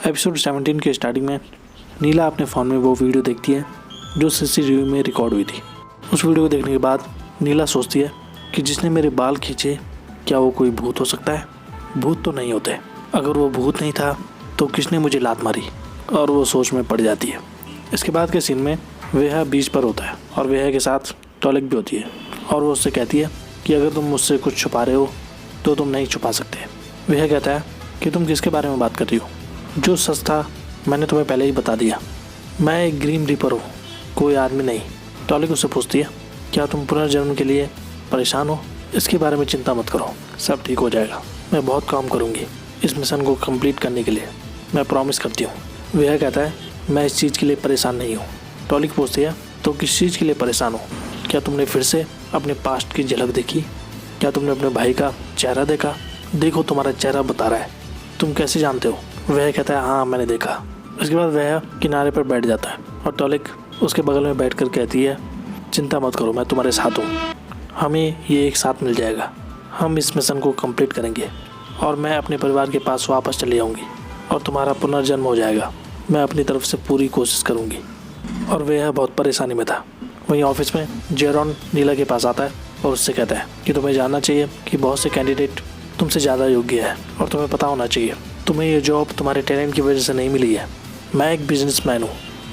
Episode 17 के starting में नीला अपने फ़ोन में वो वीडियो देखती है जो सीसीटीवी में रिकॉर्ड हुई थी। उस वीडियो को देखने के बाद नीला सोचती है कि जिसने मेरे बाल खींचे क्या वो कोई भूत हो सकता है। भूत तो नहीं होते। अगर वो भूत नहीं था तो किसने मुझे लात मारी, और वो सोच में पड़ जाती है। इसके बाद के सीन में वेहा बीच पर होता है और वेहा के साथ टॉलिक भी होती है और वो उससे कहती है कि अगर तुम मुझसे कुछ छुपा रहे हो तो तुम नहीं छुपा सकते। वेहा कहता है कि तुम किसके बारे में बात कर रही हो? जो सच था मैंने तुम्हें पहले ही बता दिया। मैं एक ग्रीन रीपर हूँ, कोई आदमी नहीं। टॉलिक उससे पूछती है क्या तुम पुनर्जन्म के लिए परेशान हो? इसके बारे में चिंता मत करो, सब ठीक हो जाएगा। मैं बहुत काम करूँगी इस मिशन को कंप्लीट करने के लिए, मैं प्रॉमिस करती हूँ। वह कहता है मैं इस चीज़ के लिए परेशान नहीं हूँ। टॉलिक पूछती है तो किस चीज़ के लिए परेशान हो? क्या तुमने फिर से अपने पास्ट की झलक देखी? क्या तुमने अपने भाई का चेहरा देखा? देखो तुम्हारा चेहरा बता रहा है। तुम कैसे जानते हो? वह कहता है हाँ मैंने देखा। इसके बाद वह किनारे पर बैठ जाता है और टॉलिक उसके बगल में बैठकर कहती है चिंता मत करो, मैं तुम्हारे साथ हूँ। हमें ये एक साथ मिल जाएगा। हम इस मिशन को कंप्लीट करेंगे और मैं अपने परिवार के पास वापस चली जाऊँगी और तुम्हारा पुनर्जन्म हो जाएगा। मैं अपनी तरफ से पूरी कोशिश करूँगी। और वह बहुत परेशानी में था। वहीं ऑफिस में जेरॉन नीला के पास आता है और उससे कहता है कि तुम्हें जानना चाहिए कि बहुत से कैंडिडेट तुमसे ज़्यादा योग्य है और तुम्हें पता होना चाहिए तुम्हें ये जॉब तुम्हारे टैलेंट की वजह से नहीं मिली है। मैं एक बिजनेसमैन हूँ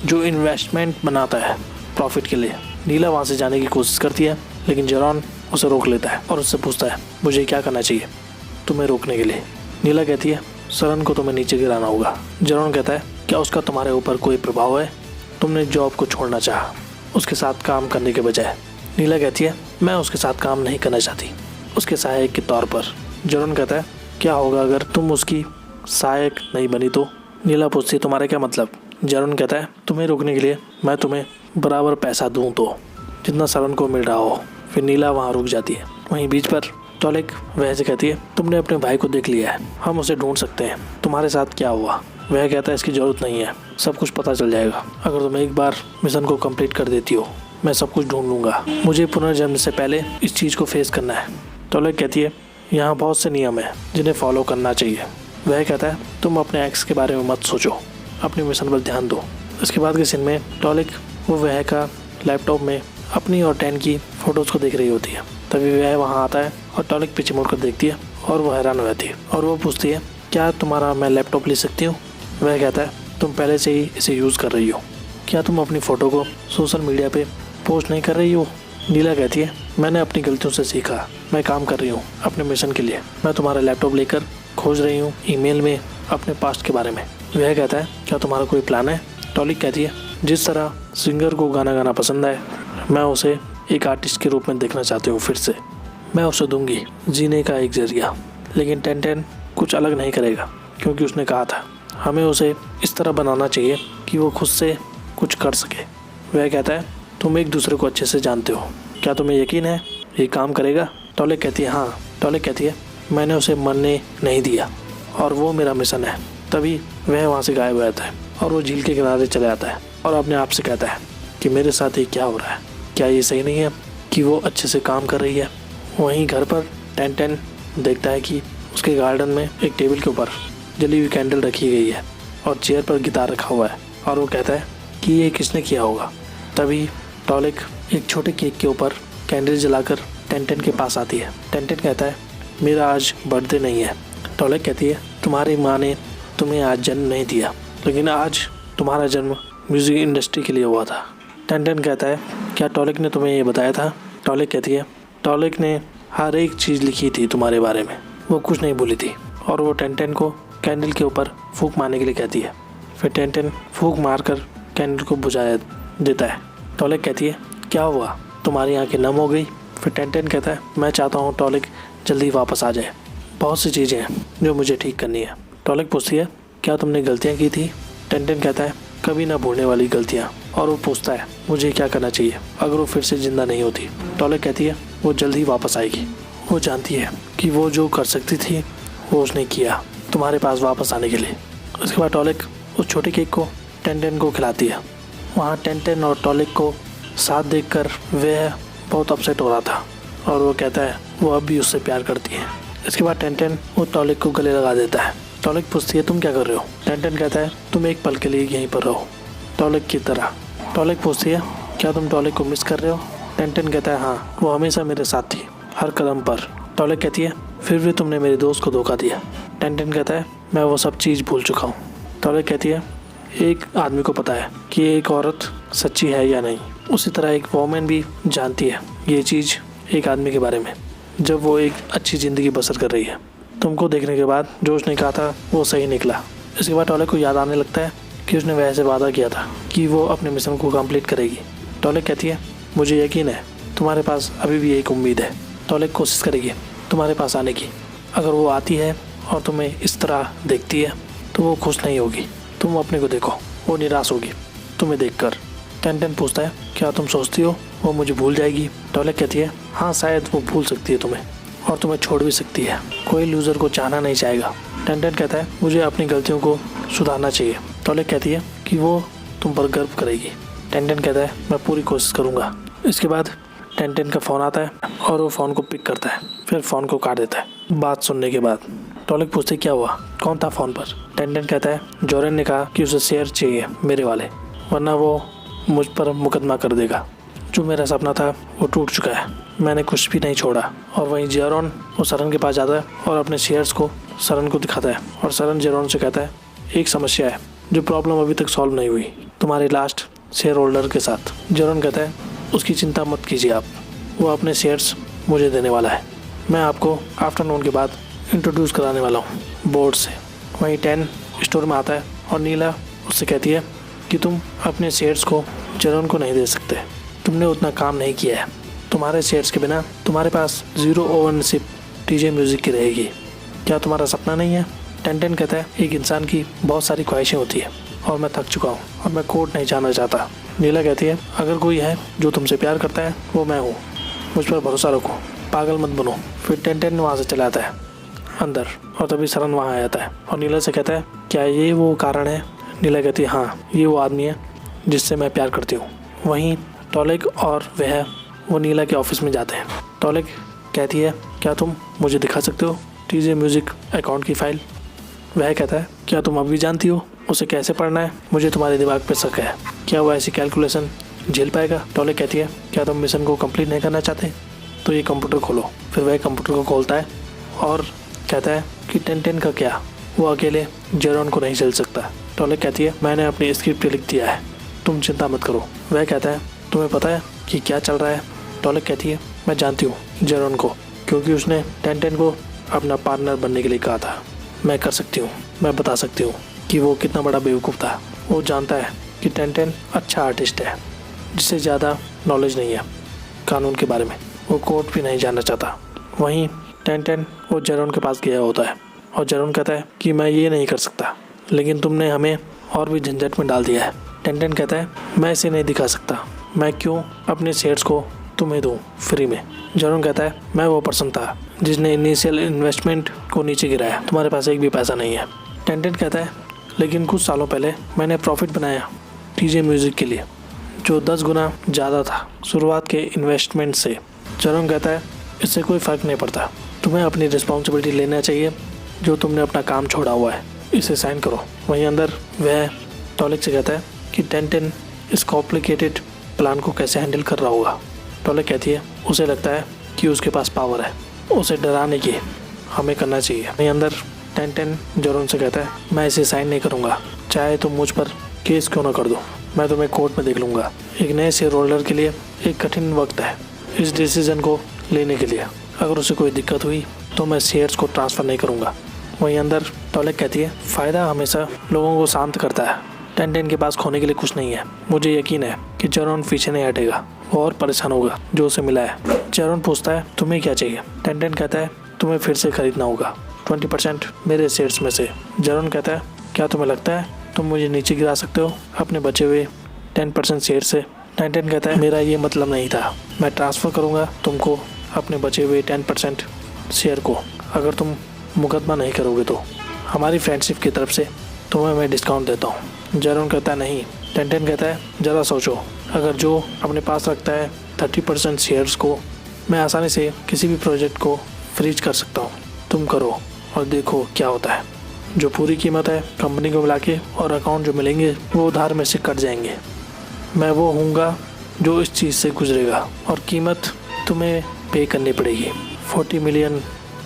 जो इन्वेस्टमेंट बनाता है प्रॉफिट के लिए। नीला वहाँ से जाने की कोशिश करती है लेकिन जेरॉन उसे रोक लेता है और उससे पूछता है मुझे क्या करना चाहिए तुम्हें रोकने के लिए? नीला कहती है सरन को तुम्हें नीचे गिराना होगा। जेरॉन कहता है क्या उसका तुम्हारे ऊपर कोई प्रभाव है? तुमने जॉब को छोड़ना चाहा उसके साथ काम करने के बजाय। नीला कहती है मैं उसके साथ काम नहीं करना चाहती, उसके सहायक के तौर पर। जेरॉन कहता है क्या होगा अगर तुम उसकी सहायक नहीं बनी तो? नीला पूछती है तुम्हारा क्या मतलब? जेरॉन कहता है तुम्हें रोकने के लिए मैं तुम्हें बराबर पैसा दूं तो जितना सरन को मिल रहा हो। फिर नीला वहाँ रुक जाती है। वहीं बीच पर टॉलिक वह से कहती है तुमने अपने भाई को देख लिया है, हम उसे ढूंढ सकते हैं, तुम्हारे साथ क्या हुआ? वह कहता है इसकी ज़रूरत नहीं है, सब कुछ पता चल जाएगा। अगर तुम एक बार मिशन को कंप्लीट कर देती हो मैं सब कुछ ढूंढ लूँगा। मुझे पुनर्जन्म से पहले इस चीज़ को फेस करना है। टॉलिक कहती है यहाँ बहुत से नियम हैं जिन्हें फॉलो करना चाहिए। वह कहता है तुम अपने एक्स के बारे में मत सोचो, अपने मिशन पर ध्यान दो। इसके बाद के सीन में टॉलिक वह का लैपटॉप में अपनी और टैन की फ़ोटोज़ को देख रही होती है। तभी वह वहाँ आता है और टॉलिक पीछे मुड़कर देखती है और वो हैरान हो जाती है और वो पूछती है क्या तुम्हारा मैं लैपटॉप ले सकती हूँ? वह कहता है तुम पहले से ही इसे यूज़ कर रही हो, क्या तुम अपनी फ़ोटो को सोशल मीडिया पे पोस्ट नहीं कर रही हो? नीला कहती है मैंने अपनी गलतियों से सीखा, मैं काम कर रही हूँ अपने मिशन के लिए। मैं तुम्हारा लैपटॉप लेकर खोज रही हूँ ईमेल में अपने पास्ट के बारे में। वह कहता है क्या तुम्हारा कोई प्लान है? टॉलिक कहती है जिस तरह सिंगर को गाना गाना पसंद है मैं उसे एक आर्टिस्ट के रूप में देखना चाहती हूँ फिर से। मैं उसे दूंगी जीने का एक जरिया। लेकिन टेन कुछ अलग नहीं करेगा क्योंकि उसने कहा था हमें उसे इस तरह बनाना चाहिए कि वो खुद से कुछ कर सके। वह कहता है तुम एक दूसरे को अच्छे से जानते हो, क्या तुम्हें यकीन है ये काम करेगा? टॉलिक कहती है हाँ। टॉलिक कहती है मैंने उसे मरने नहीं दिया और वो मेरा मिशन है। तभी वह वहाँ से गायब हो जाता है और वो झील के किनारे चले जाता है और अपने आप से कहता है कि मेरे साथ ये क्या हो रहा है? क्या ये सही नहीं है कि वो अच्छे से काम कर रही है? वहीं घर पर टेन देखता है कि उसके गार्डन में एक टेबल के ऊपर जली हुई कैंडल रखी गई है और चेयर पर गिटार रखा हुआ है और वो कहता है कि ये किसने किया होगा। तभी टॉलिक एक छोटे केक के ऊपर कैंडल जलाकर टेन के पास आती है। टेन कहता है मेरा आज बर्थडे नहीं है। टॉलिक कहती है तुम्हारी माँ ने तुम्हें आज जन्म नहीं दिया, लेकिन आज तुम्हारा जन्म म्यूज़िक इंडस्ट्री के लिए हुआ था। टेन कहता है क्या टॉलिक ने तुम्हें ये बताया था? टॉलिक कहती है टॉलिक ने हर एक चीज़ लिखी थी तुम्हारे बारे में, वो कुछ नहीं बोली थी। और वो टेन को कैंडल के ऊपर फूंक मारने के लिए कहती है। फिर टेन फूंक मारकर कैंडल को बुझा देता है। टॉलिक कहती है क्या हुआ, तुम्हारी आंखें नम हो गई? फिर टेन कहता है मैं चाहता हूँ टॉलिक जल्दी वापस आ जाए, बहुत सी चीज़ें हैं जो मुझे ठीक करनी है। टॉलिक पूछती है क्या तुमने गलतियाँ की थी? टेन कहता है कभी ना भूलने वाली गलतियाँ। और वो पूछता है मुझे क्या करना चाहिए अगर वो फिर से ज़िंदा नहीं होती? टॉलिक कहती है वो जल्द ही वापस आएगी। वो जानती है कि वो जो कर सकती थी वो उसने किया तुम्हारे पास वापस आने के लिए। उसके बाद टॉलिक उस छोटे केक को टेन को खिलाती है। वहाँ टेन और टॉलिक को साथ देखकर वह बहुत अपसेट हो रहा था और वो कहता है वो अब भी उससे प्यार करती है। इसके बाद टेन वो टॉलिक को गले लगा देता है टॉलिक पूछती है तुम क्या कर रहे हो। टेंटेन कहता है तुम एक पल के लिए यहीं पर रहो, टॉलिक की तरह। टॉलिक पूछती है क्या तुम टॉलिक को मिस कर रहे हो। टेंटेन कहता है हाँ, वो हमेशा मेरे साथ थी, हर कदम पर। टॉलिक कहती है फिर भी तुमने मेरे दोस्त को धोखा दिया। टेंटेन कहता है मैं वो सब चीज़ भूल चुका हूँ। टॉलिक कहती है एक आदमी को पता है कि एक औरत सच्ची है या नहीं, उसी तरह एक वोमेन भी जानती है ये चीज़ एक आदमी के बारे में जब वो एक अच्छी ज़िंदगी बसर कर रही है। तुमको देखने के बाद जो उसने कहा था वो सही निकला। इसके बाद टॉलिक को याद आने लगता है कि उसने वैसे वादा किया था कि वो अपने मिशन को कंप्लीट करेगी। टॉलिक कहती है मुझे यकीन है तुम्हारे पास अभी भी एक उम्मीद है। टॉलिक कोशिश करेगी तुम्हारे पास आने की। अगर वो आती है और तुम्हें इस तरह देखती है तो वो खुश नहीं होगी। तुम अपने को देखो, वो निराश होगी तुम्हें देखकर। टेंटेन पूछता है क्या तुम सोचती हो वो मुझे भूल जाएगी। टॉलिक कहती है हाँ, शायद वो भूल सकती है तुम्हें और तुम्हें छोड़ भी सकती है। कोई लूज़र को चाहना नहीं चाहेगा। टेंटेन कहता है मुझे अपनी गलतियों को सुधारना चाहिए। टॉलिक कहती है कि वो तुम पर गर्व करेगी। टेंटेन कहता है मैं पूरी कोशिश करूँगा। इसके बाद टेंटेन का फ़ोन आता है और वो फ़ोन को पिक करता है, फिर फ़ोन को काट देता है। बात सुनने के बाद टॉलिक पूछते क्या हुआ, कौन था फ़ोन पर। टेंटेन कहता है जोरेन ने कहा कि उसे शेयर चाहिए मेरे वाले, वरना वो मुझ पर मुकदमा कर देगा। जो मेरा सपना था वो टूट चुका है, मैंने कुछ भी नहीं छोड़ा। और वहीं जेरोन वो सरन के पास जाता है और अपने शेयर्स को सरन को दिखाता है और सरन जेरोन से कहता है एक समस्या है जो प्रॉब्लम अभी तक सॉल्व नहीं हुई तुम्हारे लास्ट शेयर होल्डर के साथ। जेरोन कहता है उसकी चिंता मत कीजिए आप, वो अपने शेयर्स मुझे देने वाला है। मैं आपको आफ्टरनून के बाद इंट्रोड्यूस कराने वाला हूँ बोर्ड से। वहीं 10 स्टोर में आता है और नीला उससे कहती है कि तुम अपने शेयर्स को जेरोन को नहीं दे सकते, तुमने उतना काम नहीं किया है। तुम्हारे शेयर्स के बिना तुम्हारे पास 0 ओनरशिप टीजे म्यूज़िक की रहेगी। क्या तुम्हारा सपना नहीं है। टेंटेन कहता है एक इंसान की बहुत सारी ख्वाहिशें होती है और मैं थक चुका हूँ और मैं कोर्ट नहीं जाना चाहता। नीला कहती है अगर कोई है जो तुमसे प्यार करता है वो मैं हूँ, मुझ पर भरोसा रखो, पागल मत बनो। फिर टेंटेन वहाँ से चला आता है अंदर और तभी सरन वहाँ आ जाता है और नीला से कहता है क्या ये वो कारण है। नीला कहती है हाँ, ये वो आदमी है जिससे मैं प्यार करती हूँ। वहीं टॉलिक और वह वो नीला के ऑफिस में जाते हैं। टॉलिक कहती है क्या तुम मुझे दिखा सकते हो टीजे म्यूज़िक अकाउंट की फ़ाइल। वह कहता है क्या तुम अब भी जानती हो उसे कैसे पढ़ना है, मुझे तुम्हारे दिमाग पे शक है, क्या वो ऐसी कैलकुलेशन झेल पाएगा। टॉलिक कहती है क्या तुम मिशन को कंप्लीट नहीं करना चाहते तो ये कंप्यूटर खोलो। फिर वह कंप्यूटर को खोलता है और कहता है कि टेंटेन का क्या, वो अकेले जेरोन को नहीं झेल सकता। टॉलिक कहती है मैंने अपनी स्क्रिप्ट लिख दिया है, तुम चिंता मत करो। वह कहता है तुम्हें पता है कि क्या चल रहा है। टॉलिक कहती है मैं जानती हूँ जेरोन को, क्योंकि उसने टेंटेन को अपना पार्टनर बनने के लिए कहा था। मैं कर सकती हूँ, मैं बता सकती हूँ कि वो कितना बड़ा बेवकूफ़ था। वो जानता है कि टेंटेन अच्छा आर्टिस्ट है जिसे ज़्यादा नॉलेज नहीं है कानून के बारे में, वो कोर्ट भी नहीं जानना चाहता। वहीं टेंटेन वो जेरोन के पास गया होता है और जेरोन कहता है कि मैं ये नहीं कर सकता, लेकिन तुमने हमें और भी झंझट में डाल दिया है। टेंटेन कहता है मैं इसे नहीं दिखा सकता, मैं क्यों अपने शेयर्स को तुम्हें दूँ फ्री में। जेरोन कहता है मैं वो पर्सन था जिसने इनिशियल इन्वेस्टमेंट को नीचे गिराया, तुम्हारे पास एक भी पैसा नहीं है। टेंटेन कहता है लेकिन कुछ सालों पहले मैंने प्रॉफिट बनाया टीजे म्यूज़िक के लिए जो 10 गुना ज़्यादा था शुरुआत के इन्वेस्टमेंट से। जेरोन कहता है इससे कोई फ़र्क नहीं पड़ता, तुम्हें अपनी रिस्पॉन्सिबिलिटी लेना चाहिए जो तुमने अपना काम छोड़ा हुआ है, इसे साइन करो। वहीं अंदर वह टॉलिक से कहता है कि टेंटेन इस कॉम्प्लिकेटेड प्लान को कैसे हैंडल कर रहा होगा। टॉलिक कहती है उसे लगता है कि उसके पास पावर है, उसे डराने की हमें करना चाहिए। वहीं अंदर टेंटेन जेरोन से कहता है मैं इसे साइन नहीं करूँगा, चाहे तुम मुझ पर केस क्यों ना कर दो, मैं तुम्हें कोर्ट में देख लूँगा। एक नए शेयर होल्डर के लिए एक कठिन वक्त है इस डिसीज़न को लेने के लिए, अगर उसे कोई दिक्कत हुई तो मैं शेयर्स को ट्रांसफ़र नहीं करूँगा। वहीं अंदर टॉलिक कहती है फ़ायदा हमेशा लोगों को शांत करता है, टेंटेन के पास खोने के लिए कुछ नहीं है, मुझे यकीन है कि जेरोन पीछे नहीं हटेगा, वो और परेशान होगा जो उसे मिला है। जेरोन पूछता है तुम्हें क्या चाहिए। टेंटेन कहता है तुम्हें फिर से खरीदना होगा 20% मेरे शेयर्स में से। जेरोन कहता है क्या तुम्हें लगता है तुम मुझे नीचे गिरा सकते हो अपने बचे हुए 10% शेयर से। टेंटेन कहता है मेरा ये मतलब नहीं था, मैं ट्रांसफ़र करूँगा तुमको अपने बचे हुए 10% शेयर को, अगर तुम मुकदमा नहीं करोगे तो हमारी फ्रेंडशिप की तरफ से तुम्हें मैं डिस्काउंट देता हूँ। जेरोन कहता है नहीं। टेंटेन कहता है ज़रा सोचो, अगर जो अपने पास रखता है 30% शेयर्स को, मैं आसानी से किसी भी प्रोजेक्ट को फ्रीज कर सकता हूँ, तुम करो और देखो क्या होता है। जो पूरी कीमत है कंपनी को मिला के और अकाउंट जो मिलेंगे वो उधार में से कट जाएंगे। मैं वो हूँगा जो इस चीज़ से गुजरेगा और कीमत तुम्हें पे करनी पड़ेगी 40 मिलियन।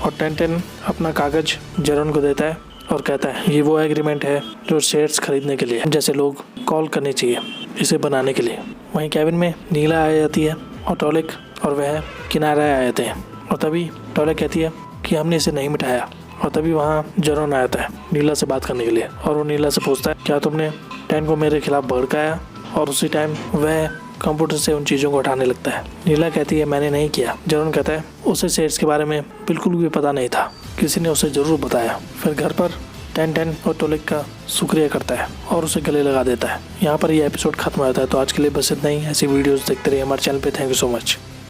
और 10-10 अपना कागज़ जेरॉन को देता है और कहता है ये वो एग्रीमेंट है जो शेयर्स खरीदने के लिए जैसे लोग कॉल करनी चाहिए इसे बनाने के लिए। वहीं कैबिन में नीला आ जाती है और टॉलिक और वह किनारे आ जाते हैं और तभी टॉलिक कहती है कि हमने इसे नहीं मिटाया। और तभी वहाँ जेरॉन आ जाता है नीला से बात करने के लिए और वो नीला से पूछता है क्या तुमने 10 को मेरे खिलाफ भड़काया। और उसी टाइम वह कंप्यूटर से उन चीज़ों को उठाने लगता है। नीला कहती है मैंने नहीं किया। जेरॉन कहता है उसे शेयर्स के बारे में बिल्कुल भी पता नहीं था, किसी ने उसे ज़रूर बताया। फिर घर पर 10-10 और टॉलिक का शुक्रिया करता है और उसे गले लगा देता है। यहाँ पर यह एपिसोड खत्म हो जाता है। तो आज के लिए बस इतना ही। ऐसी वीडियोस देखते रहिए हमारे चैनल पे। Thank you so much.